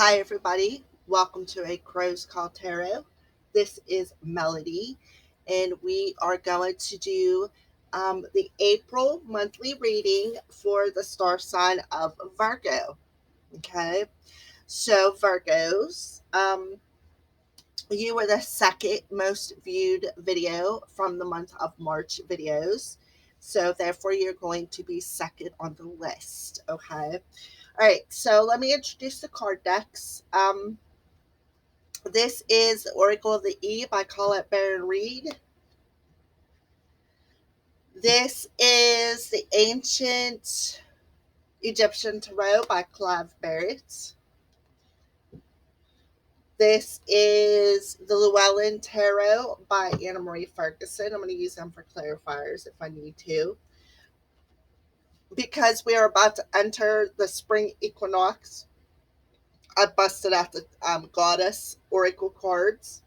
Hi, everybody. Welcome to A Crow's Call Tarot. This is Melody, and we are going to do the April monthly reading for the star sign of Virgo. Okay, so Virgos, you were the second most viewed video from the month of March videos. So, therefore, you're going to be second on the list. Okay. All right, so let me introduce the card decks. This is the Oracle of the Eve by Colette Baron Reed. This is the Ancient Egyptian Tarot by Clive Barrett. This is the Llewellyn Tarot by Anna Marie Ferguson. I'm going to use them for clarifiers if I need to. Because we are about to enter the spring equinox, I busted out the Goddess Oracle cards.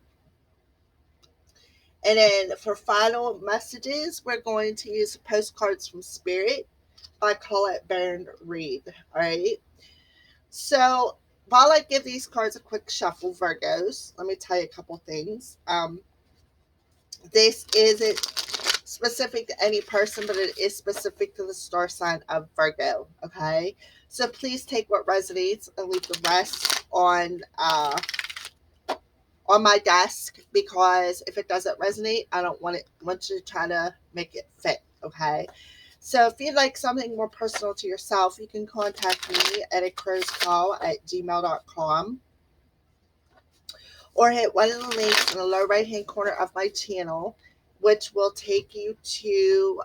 And then for final messages, we're going to use Postcards from Spirit by Colette Baron Reed. All right. So while I give these cards a quick shuffle, Virgos, let me tell you a couple things. This isn't specific to any person, but it is specific to the star sign of Virgo. Okay. So please take what resonates and leave the rest on my desk, because if it doesn't resonate, I don't want you to try to make it fit. Okay. So if you'd like something more personal to yourself, you can contact me at acrowscall@gmail.com, or hit one of the links in the lower right hand corner of my channel, which will take you to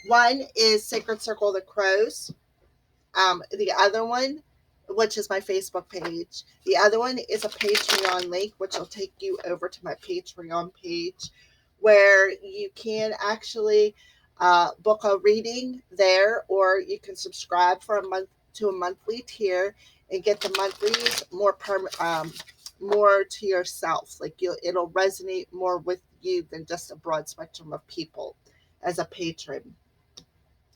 one is Sacred Circle of the Crows. The other one, which is my Facebook page. The other one is a Patreon link, which will take you over to my Patreon page, where you can actually book a reading there, or you can subscribe for a month to a monthly tier and get the monthlies more to yourself. Like it'll resonate more with you than just a broad spectrum of people as a patron.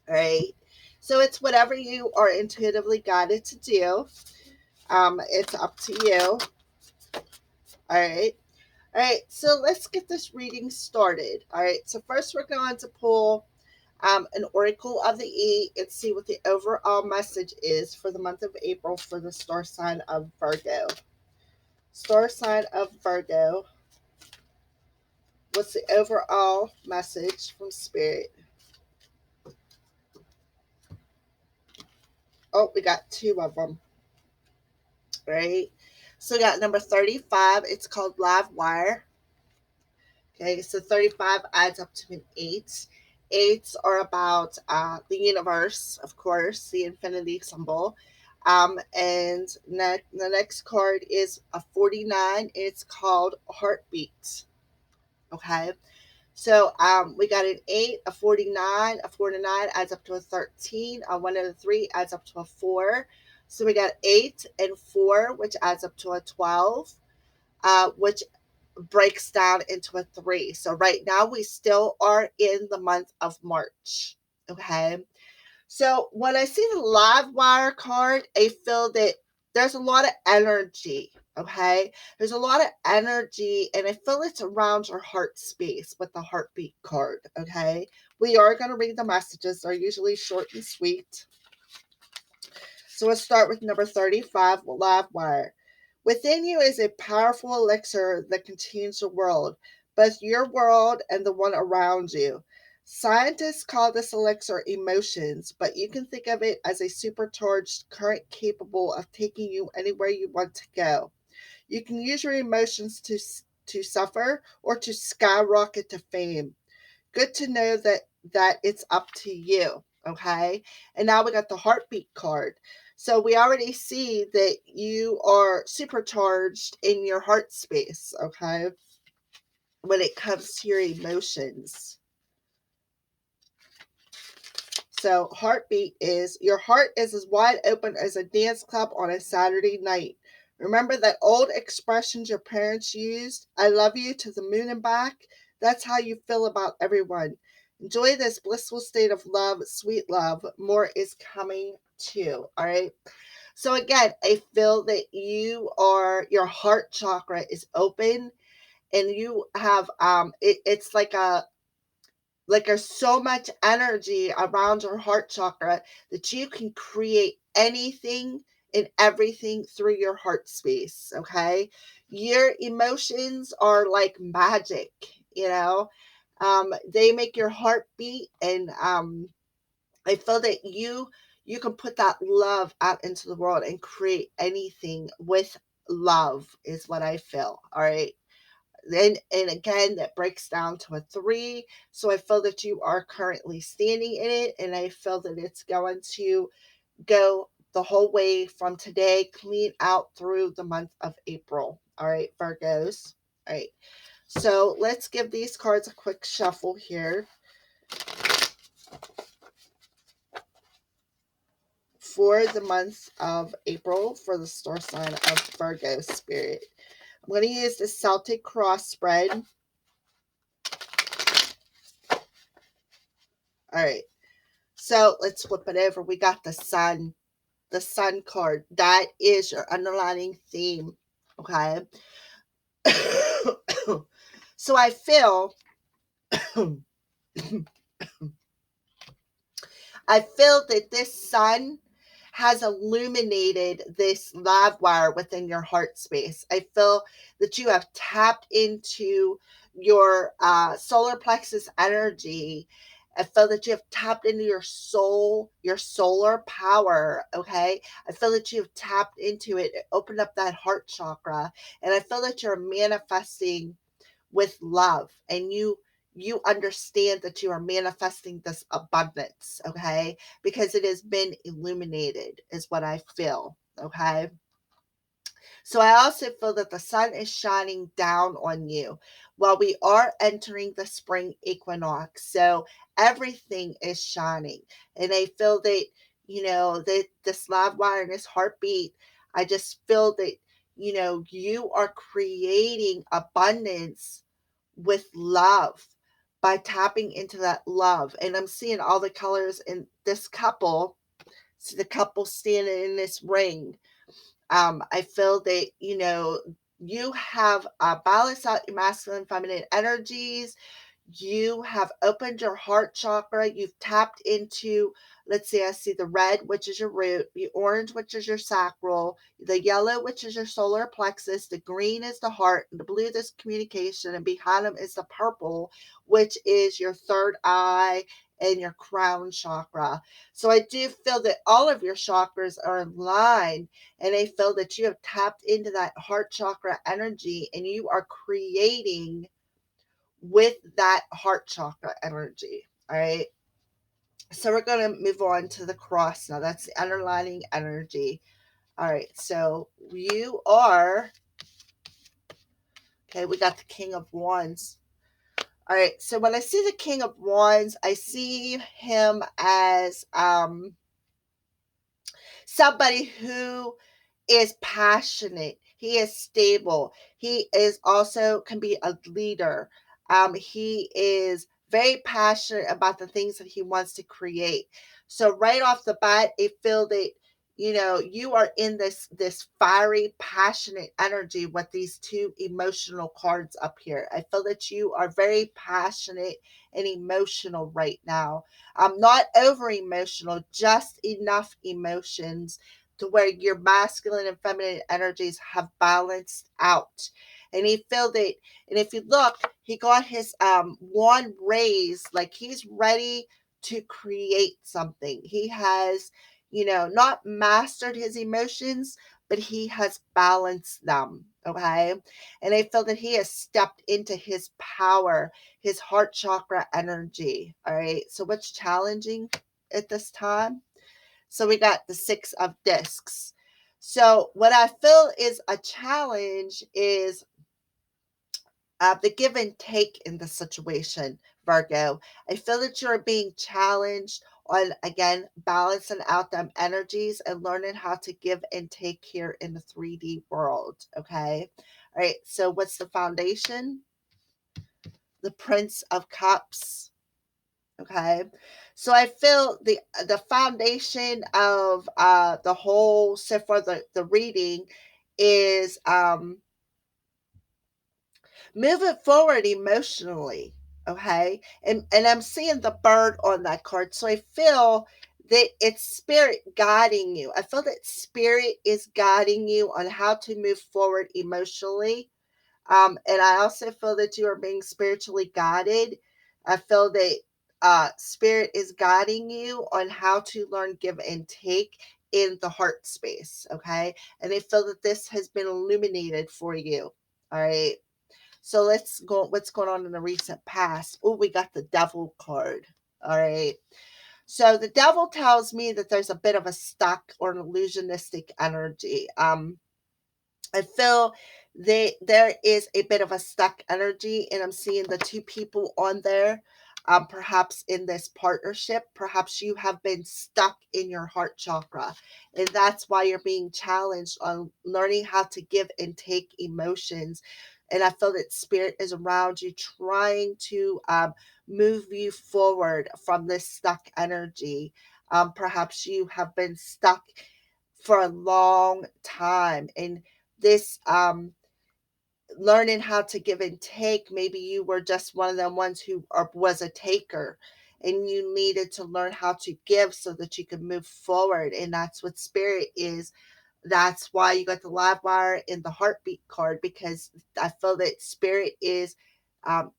All right. So it's whatever you are intuitively guided to do. It's up to you. All right. All right. So let's get this reading started. All right. So first we're going to pull an Oracle of the E and see what the overall message is for the month of April for the star sign of Virgo. Star sign of Virgo. What's the overall message from Spirit? Oh, we got two of them. Right? So we got number 35. It's called Live Wire. Okay, so 35 adds up to an 8. Eights are about the universe, of course, the infinity symbol. And the next card is a 49. It's called Heartbeat. Okay, so we got an 8, a 49. A 49 adds up to a 13. A 1 and a 3 adds up to a 4. So we got 8 and 4, which adds up to a 12, which breaks down into a 3. So right now we still are in the month of March. Okay. So when I see the live wire card, I feel that there's a lot of energy. Okay. There's a lot of energy, and I feel it's around your heart space with the heartbeat card. Okay. We are going to read the messages. They're usually short and sweet. So let's start with number 35, live wire. Within you is a powerful elixir that contains the world, both your world and the one around you. Scientists call this elixir emotions, but you can think of it as a supercharged current capable of taking you anywhere you want to go. You can use your emotions to suffer or to skyrocket to fame. Good to know that it's up to you. Okay. And now we got the heartbeat card. So we already see that you are supercharged in your heart space. Okay. When it comes to your emotions. So heartbeat is your heart is as wide open as a dance club on a Saturday night. Remember that old expressions your parents used? I love you to the moon and back. That's how you feel about everyone. Enjoy this blissful state of love, sweet love. More is coming too. All right. So again, I feel that your heart chakra is open, and you have it's like there's so much energy around your heart chakra that you can create anything and everything through your heart space. Okay, your emotions are like magic, you know. They make your heart beat, and I feel that you can put that love out into the world and create anything with love, is what I feel. All right. And again, that breaks down to a 3. So I feel that you are currently standing in it, and I feel that it's going to go the whole way from today, clean out through the month of April. All right, Virgos. All right. So let's give these cards a quick shuffle here for the month of April for the star sign of Virgo spirit. I'm going to use the Celtic cross spread. All right. So let's flip it over. We got the sun card. That is your underlining theme. Okay. So I feel that this sun has illuminated this live wire within your heart space. I feel that you have tapped into your solar plexus energy. I feel that you have tapped into your soul, your solar power. Okay. I feel that you have tapped into it, opened up that heart chakra. And I feel that you're manifesting with love, and you understand that you are manifesting this abundance. Okay, because it has been illuminated, is what I feel. Okay, so I also feel that the sun is shining down on you while we are entering the spring equinox. So everything is shining. And I feel that, that this live wire and this heartbeat, I just feel that, you are creating abundance with love by tapping into that love. And I'm seeing all the colors in this couple. See the couple standing in this ring. I feel that, you have balanced out your masculine and feminine energies. You have opened your heart chakra. You've tapped into, let's see, I see the red, which is your root, the orange, which is your sacral, the yellow, which is your solar plexus, the green is the heart, and the blue is communication, and behind them is the purple, which is your third eye and your crown chakra. So I do feel that all of your chakras are in line, and I feel that you have tapped into that heart chakra energy, and you are creating with that heart chakra energy. All right. So we're going to move on to the cross now. That's the underlining energy. All right. So you are, okay, we got the King of Wands. All right. So when I see the King of Wands, I see him as somebody who is passionate. He is stable. He is also can be a leader. He is very passionate about the things that he wants to create. So right off the bat, I feel that you are in this fiery, passionate energy with these two emotional cards up here. I feel that you are very passionate and emotional right now. Not over emotional, just enough emotions to where your masculine and feminine energies have balanced out. And he felt it. And if you look, he got his wand raised, like he's ready to create something. He has, not mastered his emotions, but he has balanced them. Okay. And I feel that he has stepped into his power, his heart chakra energy. All right. So what's challenging at this time? So we got the 6 of discs. So what I feel is a challenge is the give and take in the situation, Virgo. I feel that you're being challenged on, again, balancing out them energies and learning how to give and take here in the 3D world. Okay. All right. So what's the foundation? The Prince of Cups. Okay. So I feel the foundation of the whole so far the reading is moving forward emotionally. Okay. And I'm seeing the bird on that card. So I feel that it's spirit guiding you. I feel that spirit is guiding you on how to move forward emotionally. And I also feel that you are being spiritually guided. I feel that spirit is guiding you on how to learn give and take in the heart space. Okay. And I feel that this has been illuminated for you. All right. So let's go. What's going on in the recent past? Oh, we got the devil card. All right. So the devil tells me that there's a bit of a stuck or an illusionistic energy. I feel there is a bit of a stuck energy, and I'm seeing the two people on there. Perhaps in this partnership, perhaps you have been stuck in your heart chakra, and that's why you're being challenged on learning how to give and take emotions. And I feel that spirit is around you, trying to move you forward from this stuck energy. Perhaps you have been stuck for a long time, and this learning how to give and take, maybe you were just one of them ones who was a taker, and you needed to learn how to give so that you could move forward. And that's what spirit is. That's why you got the live wire in the heartbeat card, because I feel that spirit is um,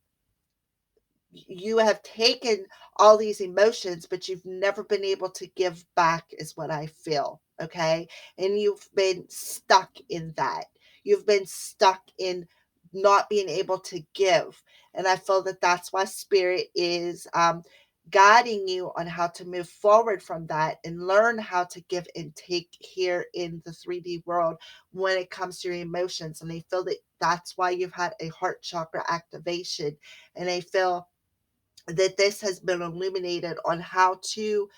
you have taken all these emotions, but you've never been able to give back, is what I feel. Okay. And you've been stuck in that. You've been stuck in not being able to give. And I feel that that's why spirit is guiding you on how to move forward from that and learn how to give and take here in the 3D world when it comes to your emotions. And I feel that that's why you've had a heart chakra activation. And I feel that this has been illuminated on how to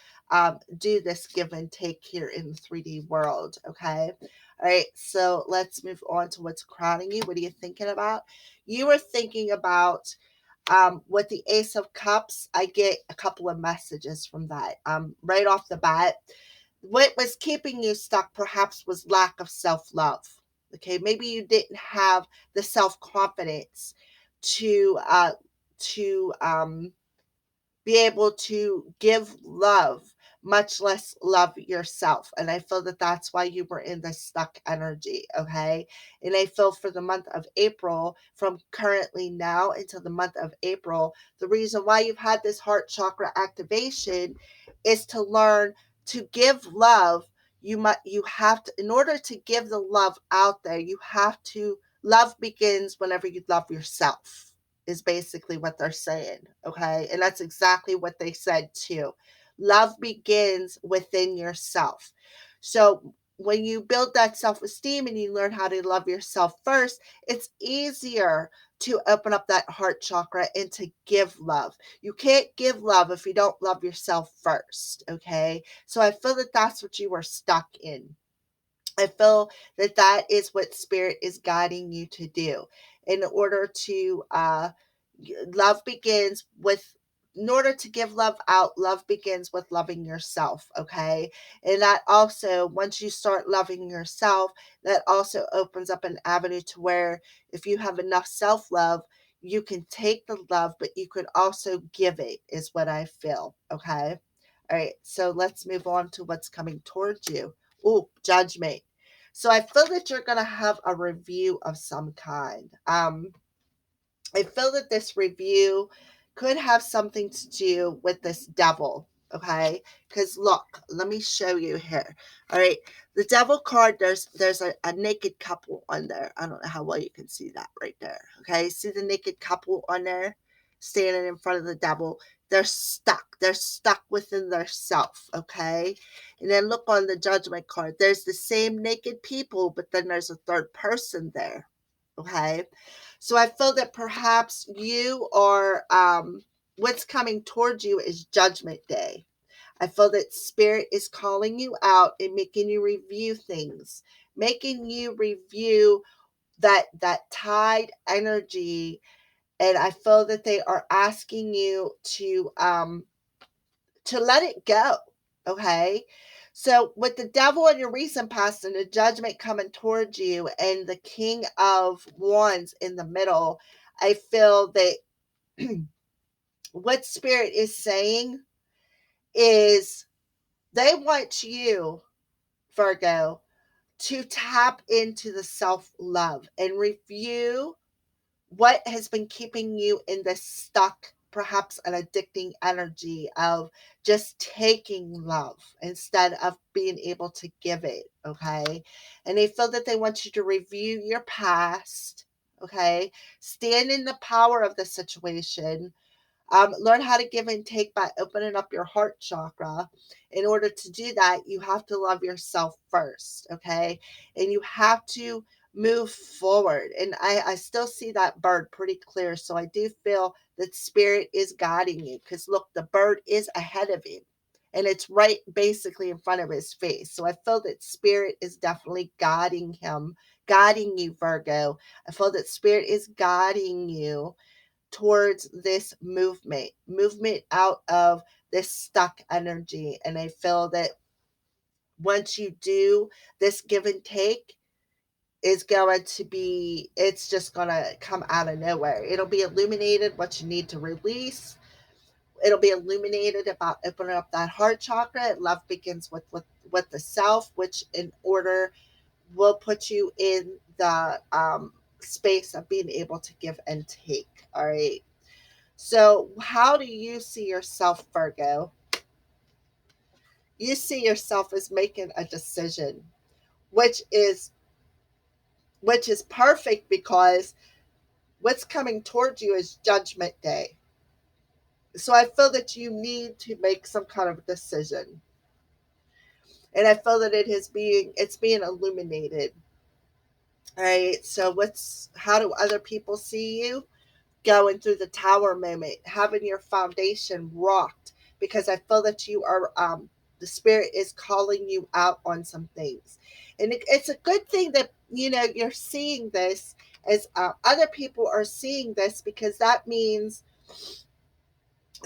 do this give and take here in the 3D world. Okay. All right. So let's move on to what's crowning you. What are you thinking about? You were thinking about with the Ace of Cups. I get a couple of messages from that right off the bat. What was keeping you stuck perhaps was lack of self love. Okay. Maybe you didn't have the self confidence to, to be able to give love, much less love yourself. And I feel that that's why you were in this stuck energy. Okay. And I feel for the month of April, from currently now until the month of April, the reason why you've had this heart chakra activation is to learn to give love. You have to, in order to give the love out there, you have to, love begins whenever you love yourself, is basically what they're saying. Okay. And that's exactly what they said too. Love begins within yourself. So when you build that self esteem and you learn how to love yourself first, it's easier to open up that heart chakra and to give love. You can't give love if you don't love yourself first. Okay. So I feel that that's what you were stuck in. I feel that that is what spirit is guiding you to do in order to love begins with, in order to give love out, love begins with loving yourself. Okay. And that also, once you start loving yourself, that also opens up an avenue to where if you have enough self-love, you can take the love, but you could also give it, is what I feel. Okay. All right. So let's move on to what's coming towards you. Oh, judgment. So I feel that you're going to have a review of some kind. I feel that this review could have something to do with this devil. Okay, because look, let me show you here. All right, the devil card. There's a naked couple on there. I don't know how well you can see that right there. Okay, see the naked couple on there, standing in front of the devil. They're stuck. They're stuck within their self. Okay, and then look on the judgment card. There's the same naked people, but then there's a third person there. Okay, so I feel that perhaps you are, what's coming towards you is Judgment Day. I feel that Spirit is calling you out and making you review things, making you review that tide energy. And I feel that they are asking you to to let it go. Okay. So with the devil in your recent past and the judgment coming towards you and the king of wands in the middle, I feel that what spirit is saying is they want you, Virgo, to tap into the self love and review what has been keeping you in this stuck, perhaps an addicting energy of just taking love instead of being able to give it. Okay. And they feel that they want you to review your past. Okay. Stand in the power of the situation. Learn how to give and take by opening up your heart chakra. In order to do that, you have to love yourself first, okay? And you have to move forward. And I still see that bird pretty clear. So I do feel that spirit is guiding you because look, the bird is ahead of him and it's right basically in front of his face. So I feel that spirit is definitely guiding him, guiding you, Virgo. I feel that spirit is guiding you towards this movement out of this stuck energy. And I feel that once you do this give and take, is going to be, it's just going to come out of nowhere. It'll be illuminated what you need to release. It'll be illuminated about opening up that heart chakra. Love begins with the self, which in order will put you in the space of being able to give and take. All right. So, how do you see yourself, Virgo? You see yourself as making a decision, which is which is perfect because what's coming towards you is judgment day. So I feel that you need to make some kind of decision. And I feel that it's being illuminated. All right. So what's how do other people see you? Going through the tower moment, having your foundation rocked, because I feel that you are, the spirit is calling you out on some things. And it's a good thing that, you're seeing this as other people are seeing this because that means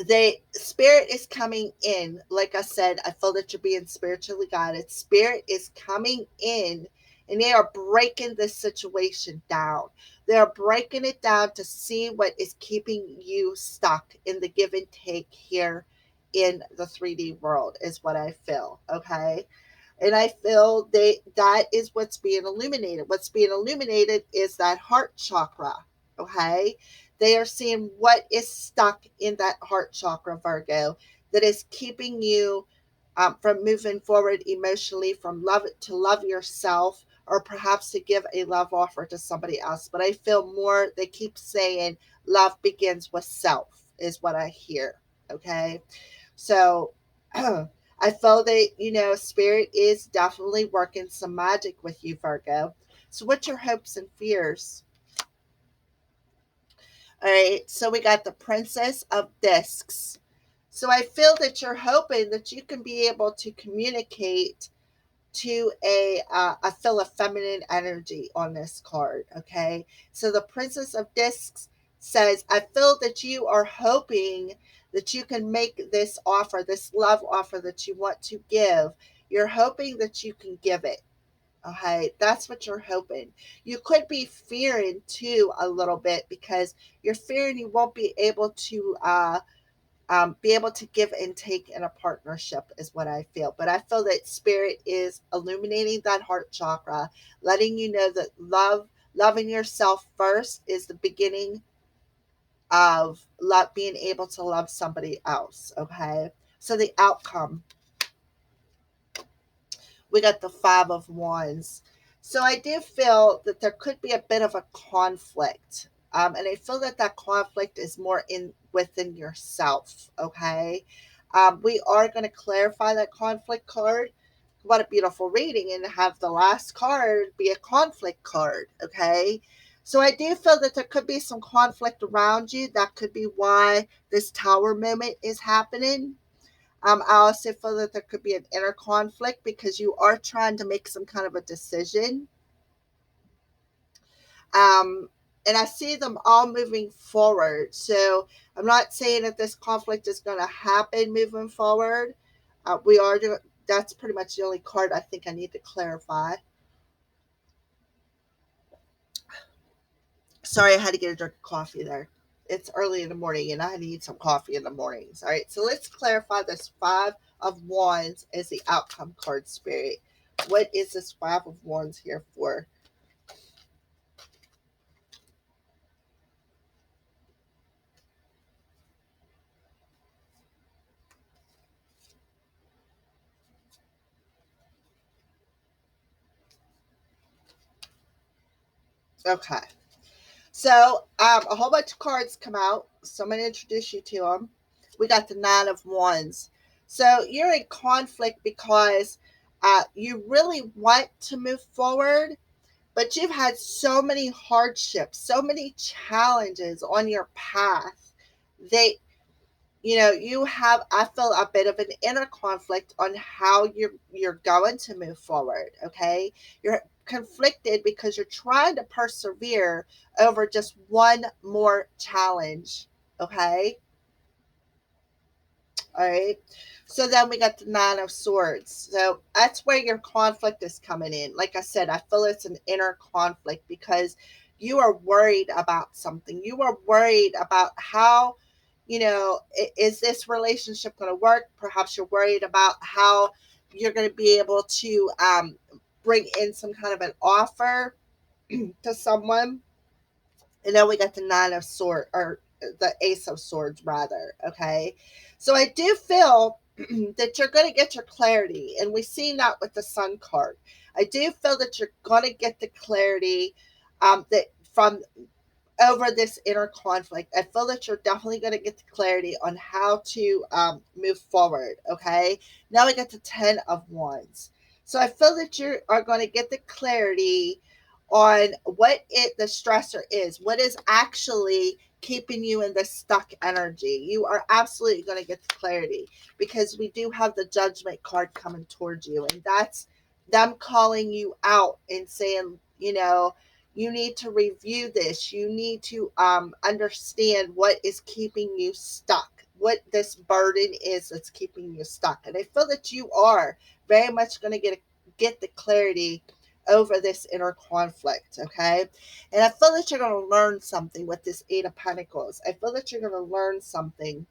the spirit is coming in. Like I said, I feel that you're being spiritually guided. Spirit is coming in and they are breaking this situation down. They are breaking it down to see what is keeping you stuck in the give and take here in the 3D world, is what I feel. Okay. And I feel that is what's being illuminated. What's being illuminated is that heart chakra. Okay. They are seeing what is stuck in that heart chakra, Virgo, that is keeping you from moving forward emotionally, from love to love yourself, or perhaps to give a love offer to somebody else. But I feel more, they keep saying love begins with self, is what I hear. Okay. So I feel that, spirit is definitely working some magic with you, Virgo. So, what's your hopes and fears? All right. So, we got the Princess of Discs. So, I feel that you're hoping that you can be able to communicate to I feel a feminine energy on this card. Okay. So, the Princess of Discs says, I feel that you are hoping that you can make this offer, this love offer that you want to give. You're hoping that you can give it. Okay, that's what you're hoping. You could be fearing too a little bit because you're fearing you won't be able to give and take in a partnership, is what I feel. But I feel that spirit is illuminating that heart chakra, letting you know that loving yourself first is the beginning of love, being able to love somebody else. Okay, so the outcome, we got the Five of Wands. So I do feel that there could be a bit of a conflict. And I feel that that conflict is more in within yourself. Okay. We are going to clarify that conflict card. What a beautiful reading, and have the last card be a conflict card. Okay. So I do feel that there could be some conflict around you. That could be why this tower moment is happening. I also feel that there could be an inner conflict because you are trying to make some kind of a decision. Um, And I see them all moving forward. So I'm not saying that this conflict is going to happen moving forward. We are doing, that's pretty much the only card I think I need to clarify. Sorry, I had to get a drink of coffee there. It's early in the morning and I need some coffee in the mornings. All right, so let's clarify this Five of Wands as the outcome card, Spirit. What is this Five of Wands here for? Okay. So a whole bunch of cards come out. So I'm going to introduce you to them. We got the Nine of Wands. So you're in conflict because you really want to move forward, but you've had so many hardships, so many challenges on your path. They, you have, I feel, a bit of an inner conflict on how you're going to move forward. Okay, you're conflicted because you're trying to persevere over just one more challenge. Okay, all right. So then we got the Nine of Swords. So that's where your conflict is coming in. Like I said, I feel it's an inner conflict because you are worried about something. You are worried about how, is this relationship going to work? Perhaps you're worried about how you're going to be able to bring in some kind of an offer to someone. And then we got the Nine of Swords, or the Ace of Swords, rather. Okay. So I do feel that you're going to get your clarity. And we see that with the Sun card. I do feel that you're going to get the clarity that from over this inner conflict. I feel that you're definitely going to get the clarity on how to move forward. Okay. Now we get to 10 of Wands. So I feel that you are going to get the clarity on what the stressor is, what is actually keeping you in this stuck energy. You are absolutely going to get the clarity because we do have the Judgment card coming towards you, and that's them calling you out and saying, you need to review this. You need to understand what is keeping you stuck, what this burden is that's keeping you stuck. And I feel that you are very much going to get the clarity over this inner conflict, okay? And I feel that you're going to learn something with this Eight of Pentacles. I feel that you're going to learn something.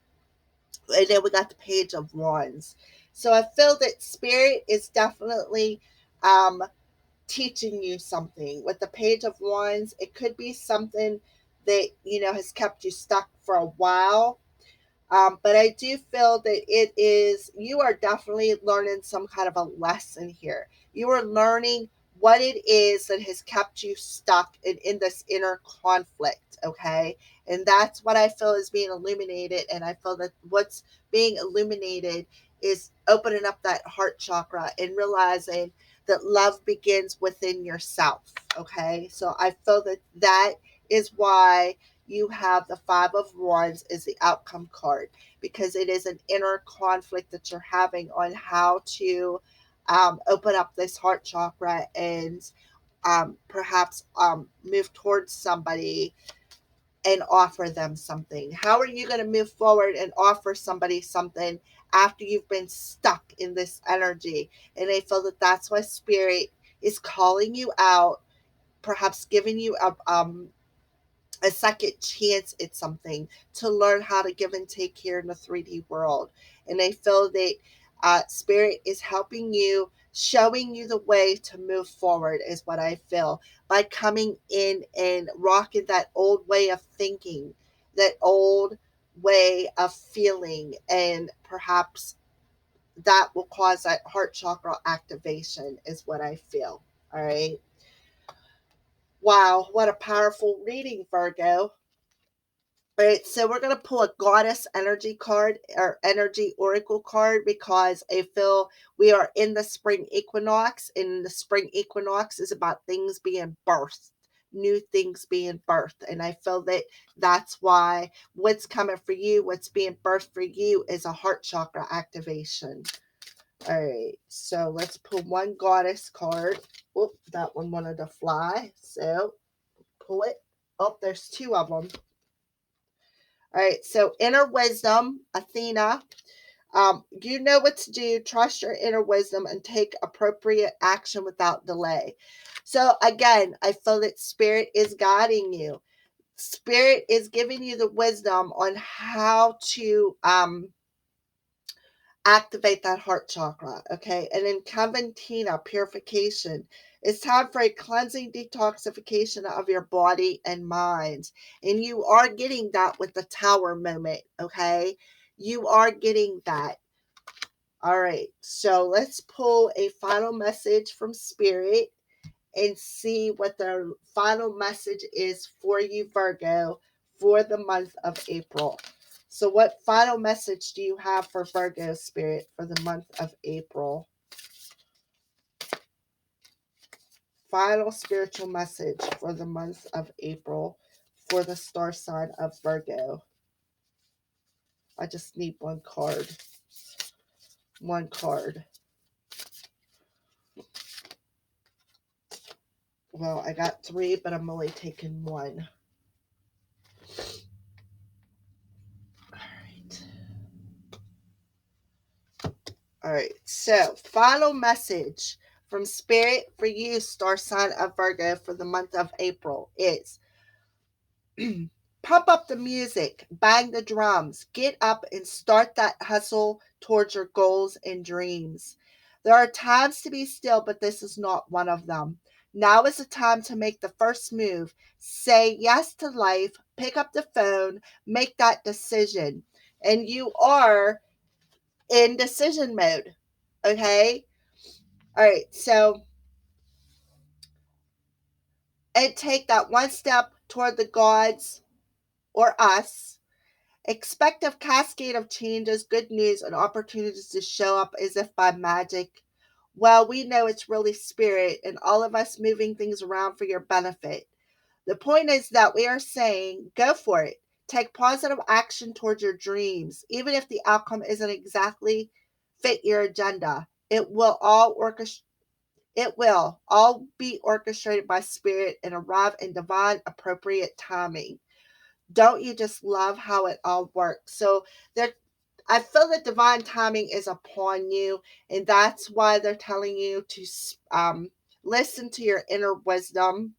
And then we got the Page of Wands. So I feel that Spirit is definitely um, teaching you something. With the Page of Wands, it could be something that, has kept you stuck for a while. But I do feel that you are definitely learning some kind of a lesson here. You are learning what it is that has kept you stuck in this inner conflict, okay? And that's what I feel is being illuminated. And I feel that what's being illuminated is opening up that heart chakra and realizing that love begins within yourself, okay? So I feel that that is why you have the Five of Wands as the outcome card, because it is an inner conflict that you're having on how to open up this heart chakra and perhaps move towards somebody and offer them something. How are you going to move forward and offer somebody something after you've been stuck in this energy? And I feel that that's why Spirit is calling you out, perhaps giving you a second chance at something to learn how to give and take here in the 3D world. And I feel that Spirit is helping you, showing you the way to move forward, is what I feel, by coming in and rocking that old way of thinking, that old way of feeling, and perhaps that will cause that heart chakra activation, is what I feel. All right. Wow, what a powerful reading, Virgo. All right, so we're going to pull a goddess energy card, or energy oracle card, because I feel we are in the spring equinox, and the spring equinox is about things being birthed, new things being birthed. And I feel that that's why what's coming for you, what's being birthed for you, is a heart chakra activation. All right, so let's pull one goddess card. Oop, that one wanted to fly, so pull it. Oh, there's two of them. All right, so inner wisdom, Athena. You know what to do. Trust your inner wisdom and take appropriate action without delay. So again, I feel that spirit is guiding you. Spirit is giving you the wisdom on how to activate that heart chakra. Okay, and in Caventina, purification. It's time for a cleansing detoxification of your body and mind. And you are getting that with the tower moment. Okay, you are getting that. All right, so let's pull a final message from Spirit and see what their final message is for you, Virgo, for the month of April. So, what final message do you have for Virgo, Spirit, for the month of April? Final spiritual message for the month of April for the star sign of Virgo. I just need one card. One card. Well, I got three, but I'm only taking one. All right. All right. So, final message from Spirit for you, star sign of Virgo, for the month of April is pump up the music, bang the drums, get up and start that hustle towards your goals and dreams. There are times to be still, but this is not one of them. Now is the time to make the first move. Say yes to life, pick up the phone, make that decision. And you are in decision mode. Okay? All right. So, and take that one step toward the gods or us. Expect a cascade of changes, good news, and opportunities to show up as if by magic. Well, we know it's really spirit and all of us moving things around for your benefit. The point is that we are saying, go for it. Take positive action towards your dreams, even if the outcome isn't exactly fit your agenda. It will all be orchestrated by spirit and arrive in divine appropriate timing. Don't you just love how it all works? So there, I feel that divine timing is upon you, and that's why they're telling you to listen to your inner wisdom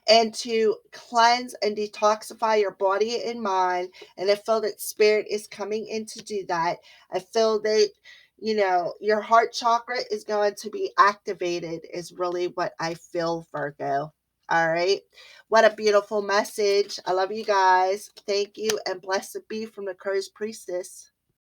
and to cleanse and detoxify your body and mind. And I feel that spirit is coming in to do that. I feel that, you know, your heart chakra is going to be activated, is really what I feel, Virgo. All right. What a beautiful message. I love you guys. Thank you. And blessed be from the Courage Priestess.